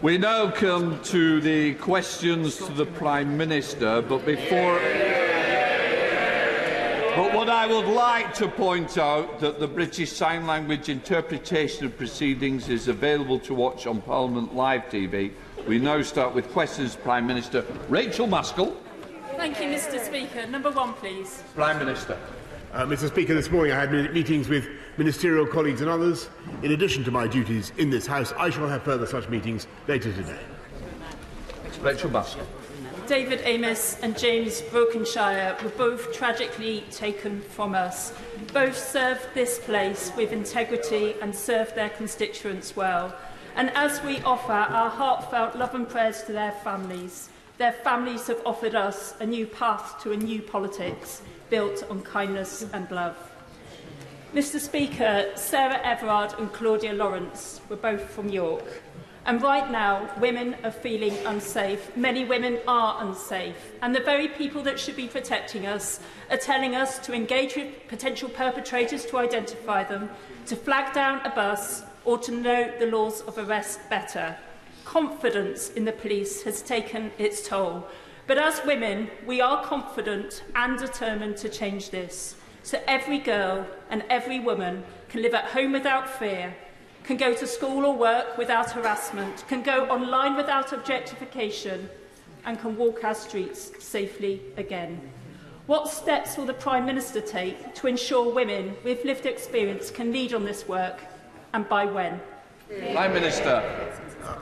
We now come to the questions to the Prime Minister, but what I would like to point out that the British Sign Language interpretation of proceedings is available to watch on Parliament Live TV. We now start with questions to Prime Minister. Rachel Maskell. Thank you, Mr. Speaker. Number one, please. Prime Minister. Mr. Speaker, this morning I had meetings with ministerial colleagues and others. In addition to my duties in this House, I shall have further such meetings later today. Rachel Maskell. David Amos and James Brokenshire were both tragically taken from us. Both served this place with integrity and served their constituents well. And as we offer our heartfelt love and prayers to their families have offered us a new path to a new politics built on kindness and love. Mr. Speaker, Sarah Everard and Claudia Lawrence were both from York. And right now, women are feeling unsafe. Many women are unsafe. And the very people that should be protecting us are telling us to engage with potential perpetrators to identify them, to flag down a bus, or to know the laws of arrest better. Confidence in the police has taken its toll. But as women, we are confident and determined to change this. So every girl and every woman can live at home without fear, can go to school or work without harassment, can go online without objectification, and can walk our streets safely again. What steps will the Prime Minister take to ensure women with lived experience can lead on this work, and by when? Prime Minister.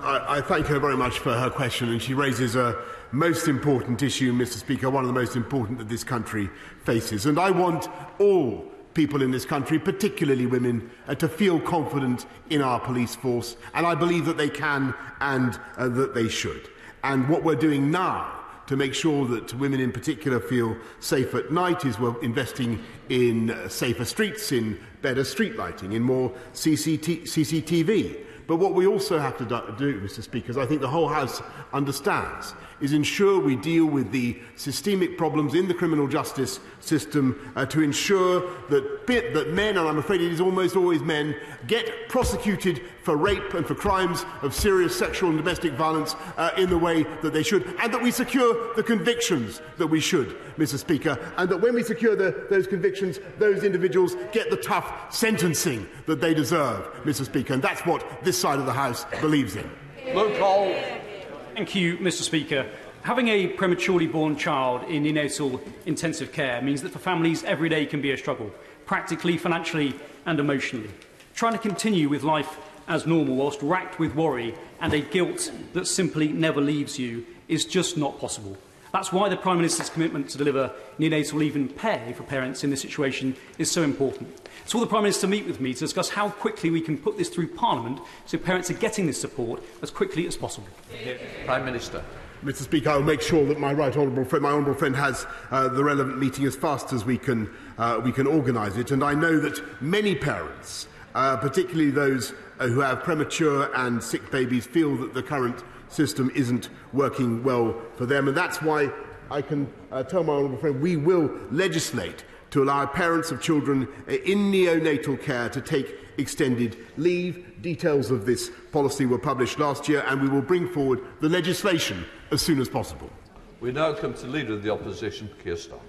I thank her very much for her question, and she raises a most important issue, Mr. Speaker, one of the most important that this country faces. And I want all people in this country, particularly women, to feel confident in our police force, and I believe that they can and that they should. And what we're doing now to make sure that women in particular feel safe at night is we're investing in safer streets, in better street lighting, in more CCTV. But what we also have to do, Mr. Speaker, as I think the whole House understands, is ensure we deal with the systemic problems in the criminal justice system to ensure that men, and I'm afraid it is almost always men, get prosecuted for rape and for crimes of serious sexual and domestic violence in the way that they should, and that we secure the convictions that we should, Mr. Speaker, and that when we secure those convictions, those individuals get the tough sentencing that they deserve, Mr. Speaker, and that's what this side of the House believes in. Luke Hall. Thank you, Mr. Speaker. Having a prematurely born child in neonatal intensive care means that for families every day can be a struggle, practically, financially and emotionally. Trying to continue with life as normal whilst racked with worry and a guilt that simply never leaves you is just not possible. That's why the Prime Minister's commitment to deliver neonatal leave and pay for parents in this situation is so important. So will the Prime Minister meet with me to discuss how quickly we can put this through Parliament so parents are getting this support as quickly as possible? Prime Minister. Mr. Speaker, I will make sure that my honourable friend has the relevant meeting as fast as we can organise it. And I know that many parents, particularly those who have premature and sick babies, feel that the current system isn't working well for them. And that's why I can tell my honourable friend we will legislate to allow parents of children in neonatal care to take extended leave. Details of this policy were published last year, and we will bring forward the legislation as soon as possible. We now come to Leader of the Opposition, Keir Starmer.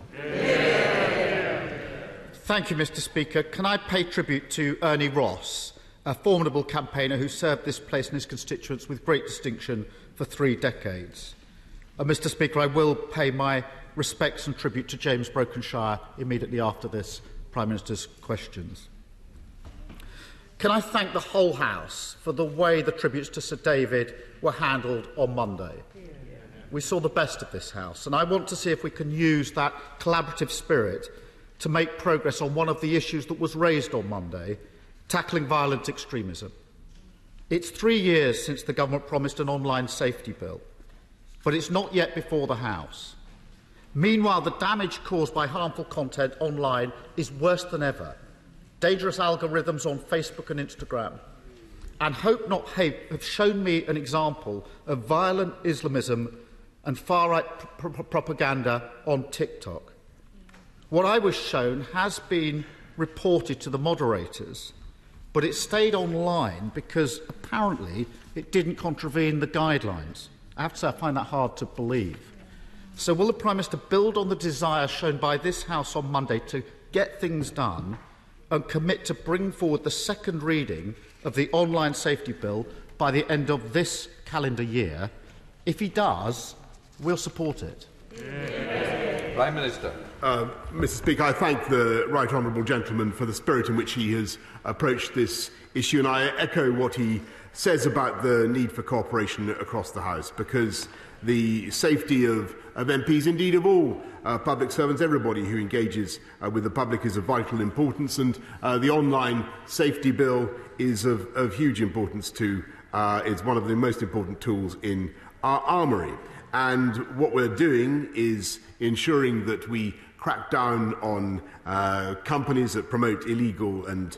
Thank you, Mr. Speaker. Can I pay tribute to Ernie Ross, a formidable campaigner who served this place and his constituents with great distinction for 3 decades. Mr. Speaker, I will pay my respects and tribute to James Brokenshire immediately after this Prime Minister's questions. Can I thank the whole House for the way the tributes to Sir David were handled on Monday? We saw the best of this House, and I want to see if we can use that collaborative spirit to make progress on one of the issues that was raised on Monday, tackling violent extremism. It's 3 years since the government promised an online safety bill, but it's not yet before the House. Meanwhile, the damage caused by harmful content online is worse than ever. Dangerous algorithms on Facebook and Instagram and Hope Not Hate have shown me an example of violent Islamism and far-right propaganda on TikTok. What I was shown has been reported to the moderators, but it stayed online because apparently it didn't contravene the guidelines. I have to say I find that hard to believe. So will the Prime Minister build on the desire shown by this House on Monday to get things done and commit to bring forward the second reading of the online safety bill by the end of this calendar year? If he does, we'll support it. Prime Minister. Mr. Speaker, I thank the right honourable gentleman for the spirit in which he has approached this issue, and I echo what he says about the need for cooperation across the House, because the safety of MPs, indeed of all public servants, everybody who engages with the public, is of vital importance, and the online safety bill is of huge importance to, it's one of the most important tools in our armoury. And what we're doing is ensuring that we crack down on companies that promote illegal and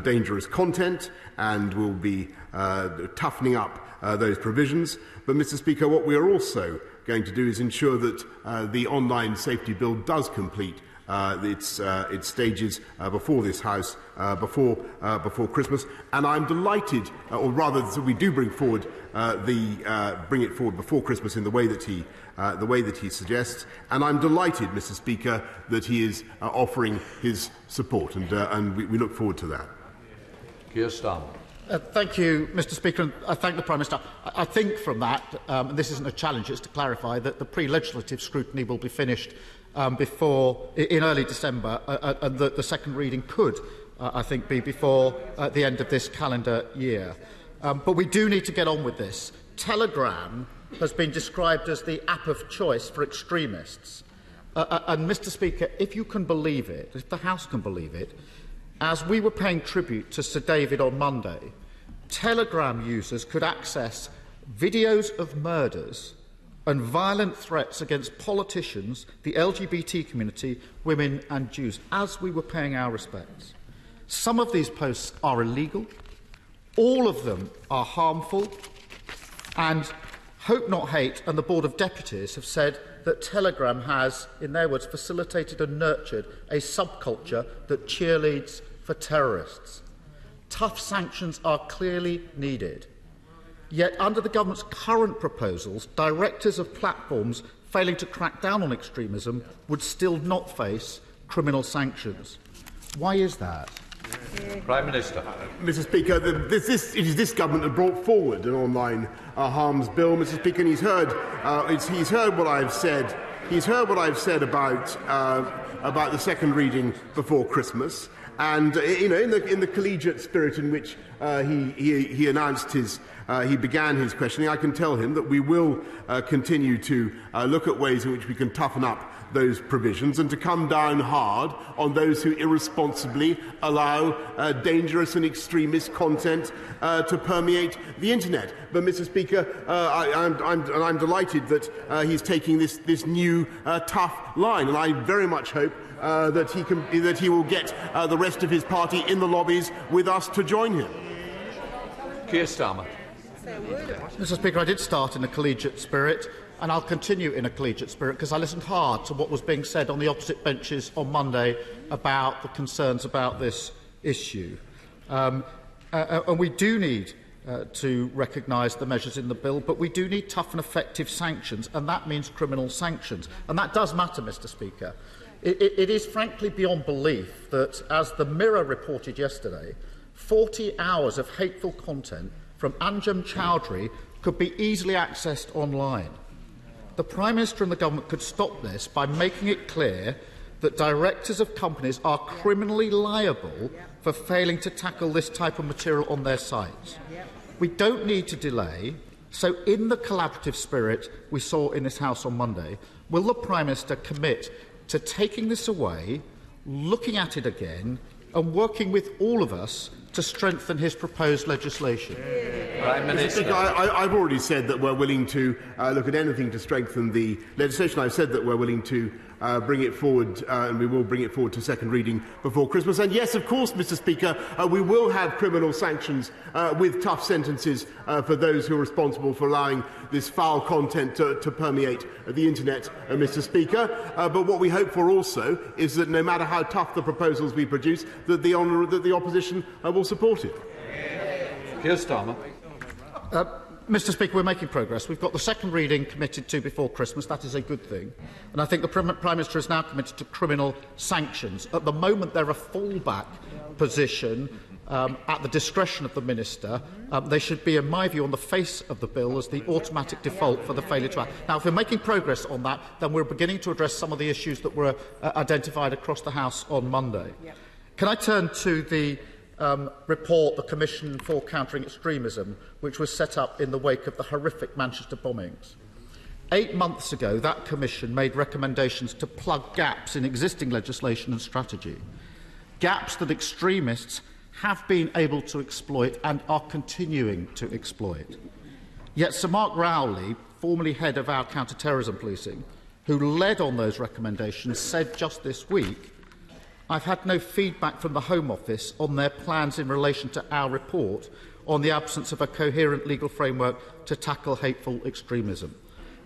dangerous content, and we'll be toughening up those provisions. But, Mr. Speaker, what we are also going to do is ensure that the online safety bill does complete its stages before this House, before Christmas. And I'm delighted, or rather, that we do bring forward bring it forward before Christmas in the way that he suggests. And I'm delighted, Mr. Speaker, that he is offering his support, and we look forward to that. Keir Starmer. Thank you, Mr. Speaker, and I thank the Prime Minister. I think from that, and this isn't a challenge, it's to clarify that the pre-legislative scrutiny will be finished in early December, and that the second reading could, I think, be before the end of this calendar year. But we do need to get on with this. Telegram has been described as the app of choice for extremists. And, Mr. Speaker, if you can believe it, if the House can believe it, as we were paying tribute to Sir David on Monday, Telegram users could access videos of murders and violent threats against politicians, the LGBT community, women and Jews, as we were paying our respects. Some of these posts are illegal, all of them are harmful, and Hope Not Hate and the Board of Deputies have said that Telegram has, in their words, facilitated and nurtured a subculture that cheerleads for terrorists. Tough sanctions are clearly needed. Yet, under the government's current proposals, directors of platforms failing to crack down on extremism would still not face criminal sanctions. Why is that? Prime Minister. Mr. Speaker, it is this government that brought forward an online harms bill, Mr. Speaker, and he's heard what I've said. He's heard what I've said about the second reading before Christmas. And in the collegiate spirit in which he announced he began his questioning, I can tell him that we will continue to look at ways in which we can toughen up those provisions and to come down hard on those who irresponsibly allow dangerous and extremist content to permeate the internet. But, Mr. Speaker, I'm delighted that he's taking this new tough line, and I very much hope that he will get the rest of his party in the lobbies with us to join him. Keir Starmer. Mr. Speaker, I did start in a collegiate spirit, and I'll continue in a collegiate spirit because I listened hard to what was being said on the opposite benches on Monday about the concerns about this issue. And we do need to recognise the measures in the bill, but we do need tough and effective sanctions, and that means criminal sanctions. And that does matter, Mr. Speaker. It is frankly beyond belief that, as the Mirror reported yesterday, 40 hours of hateful content from Anjem Chowdhury could be easily accessed online. The Prime Minister and the Government could stop this by making it clear that directors of companies are criminally liable for failing to tackle this type of material on their sites. We don't need to delay, so in the collaborative spirit we saw in this House on Monday, will the Prime Minister commit to taking this away, looking at it again, and working with all of us to strengthen his proposed legislation? Prime Minister. I've already said that we're willing to look at anything to strengthen the legislation. I've said that we're willing to bring it forward, and we will bring it forward to second reading before Christmas. And yes, of course, Mr. Speaker, we will have criminal sanctions with tough sentences for those who are responsible for allowing this foul content to permeate the internet, Mr. Speaker. But what we hope for also is that no matter how tough the proposals we produce, that the opposition will support it. Keir Starmer. Mr Speaker, we're making progress. We've got the second reading committed to before Christmas. That is a good thing. And I think the Prime Minister is now committed to criminal sanctions. At the moment, they're a fallback position at the discretion of the Minister. They should be, in my view, on the face of the bill as the automatic default for the failure to act. Now, if we're making progress on that, then we're beginning to address some of the issues that were identified across the House on Monday. Yep. Can I turn to the report, the Commission for Countering Extremism, which was set up in the wake of the horrific Manchester bombings? 8 months ago, that Commission made recommendations to plug gaps in existing legislation and strategy, gaps that extremists have been able to exploit and are continuing to exploit. Yet Sir Mark Rowley, formerly head of our counter-terrorism policing, who led on those recommendations, said just this week, "I've had no feedback from the Home Office on their plans in relation to our report on the absence of a coherent legal framework to tackle hateful extremism."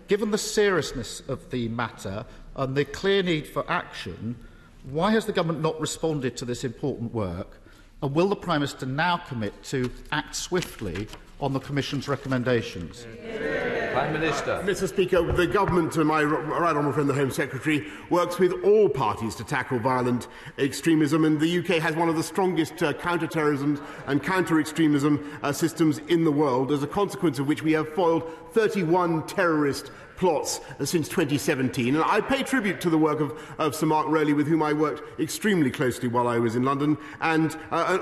Given the seriousness of the matter and the clear need for action, why has the Government not responded to this important work? And will the Prime Minister now commit to act swiftly on the Commission's recommendations? Prime Minister. Mr Speaker, the Government, my right honourable friend the Home Secretary, works with all parties to tackle violent extremism, and the UK has one of the strongest counter-terrorism and counter-extremism systems in the world, as a consequence of which we have foiled 31 terrorist plots since 2017. And I pay tribute to the work of Sir Mark Rowley, with whom I worked extremely closely while I was in London, and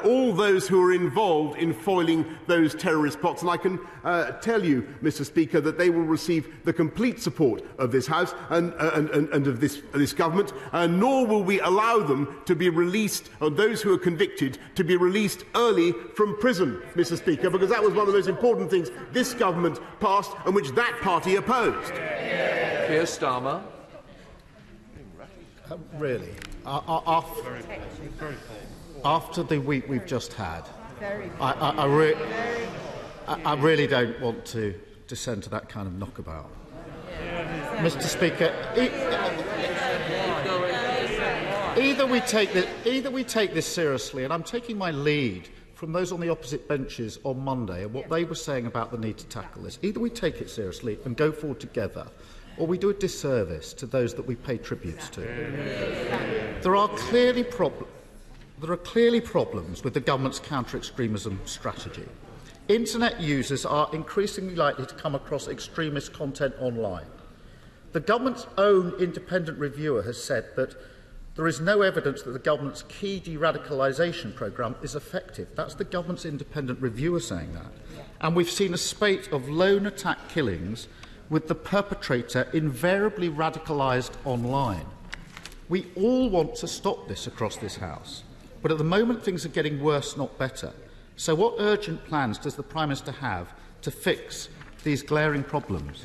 all those who are involved in foiling those terrorist plots. And I can tell you, Mr Speaker, that they will receive the complete support of this House and of this Government, nor will we allow them to be released, or those who are convicted, to be released early from prison, Mr Speaker, because that was one of the most important things this Government passed and which that party opposed. Keir Starmer. Really? After the week we've just had, I really don't want to descend to that kind of knockabout. Mr Speaker, either we take this seriously, and I'm taking my lead from those on the opposite benches on Monday and what they were saying about the need to tackle this. Either we take it seriously and go forward together, or we do a disservice to those that we pay tributes to. There are clearly problems with the Government's counter-extremism strategy. Internet users are increasingly likely to come across extremist content online. The Government's own independent reviewer has said that there is no evidence that the Government's key de-radicalisation programme is effective. That's the Government's independent reviewer saying that. And we've seen a spate of lone attack killings with the perpetrator invariably radicalised online. We all want to stop this across this House, but at the moment things are getting worse, not better. So what urgent plans does the Prime Minister have to fix these glaring problems?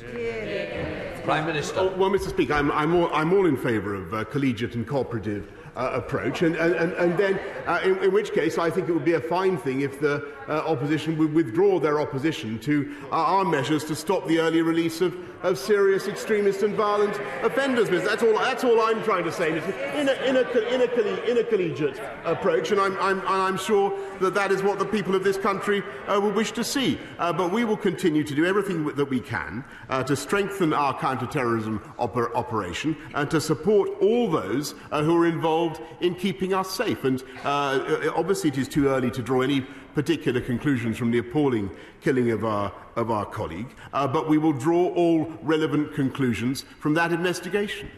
Prime Minister. Well, Mr Speaker, I'm all in favour of collegiate and cooperative approach, and then in which case I think it would be a fine thing if the opposition would withdraw their opposition to our measures to stop the early release of serious extremist and violent offenders. That's all I'm trying to say. In a collegiate approach, and I'm sure that is what the people of this country will wish to see. But we will continue to do everything that we can to strengthen our counter-terrorism operation and to support all those who are involved in keeping us safe. And obviously, it is too early to draw any particular conclusions from the appalling killing of our colleague, but we will draw all relevant conclusions from that investigation.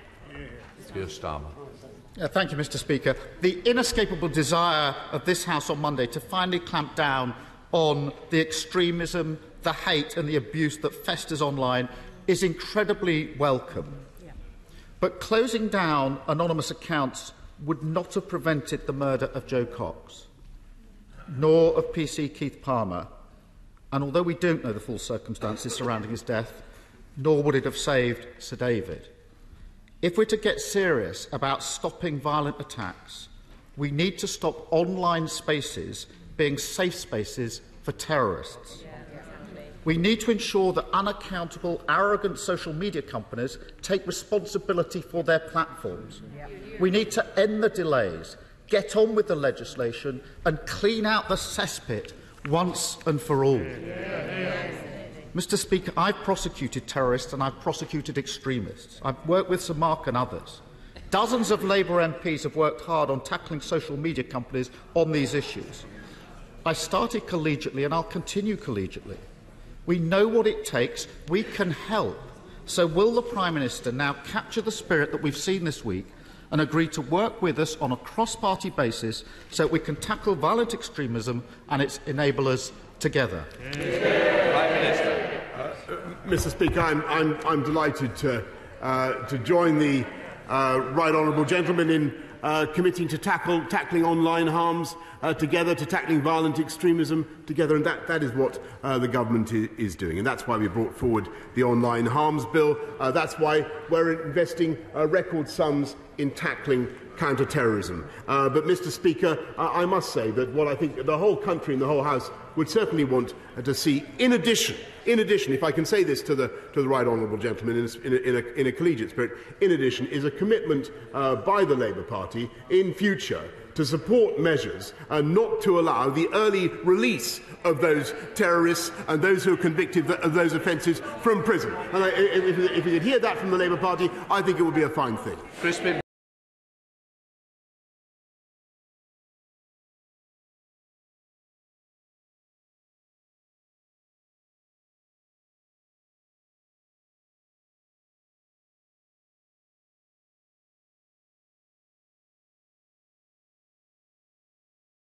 Keir Starmer. Thank you, Mr Speaker. The inescapable desire of this House on Monday to finally clamp down on the extremism, the hate and the abuse that festers online is incredibly welcome. Yeah. But closing down anonymous accounts would not have prevented the murder of Joe Cox, nor of PC Keith Palmer, and although we don't know the full circumstances surrounding his death, nor would it have saved Sir David. If we're to get serious about stopping violent attacks, we need to stop online spaces being safe spaces for terrorists. We need to ensure that unaccountable, arrogant social media companies take responsibility for their platforms. We need to end the delays, get on with the legislation and clean out the cesspit once and for all. Mr. Speaker, I've prosecuted terrorists and I've prosecuted extremists. I've worked with Sir Mark and others. Dozens of Labour MPs have worked hard on tackling social media companies on these issues. I started collegiately and I'll continue collegiately. We know what it takes. We can help. So will the Prime Minister now capture the spirit that we've seen this week and agree to work with us on a cross-party basis so that we can tackle violent extremism and its enablers together? Prime Minister. Mr. Speaker, I'm delighted to join the right honourable gentleman in committing to tackling online harms together, to tackling violent extremism together, and that is what the government is doing, and that's why we brought forward the online harms bill. That's why we're investing record sums in tackling counter-terrorism. But, Mr. Speaker, I must say that what I think the whole country and the whole House would certainly want to see, in addition, if I can say this to the right honourable gentleman in a collegiate spirit, in addition, is a commitment by the Labour Party in future to support measures and not to allow the early release of those terrorists and those who are convicted of those offences from prison. And if we could hear that from the Labour Party, I think it would be a fine thing.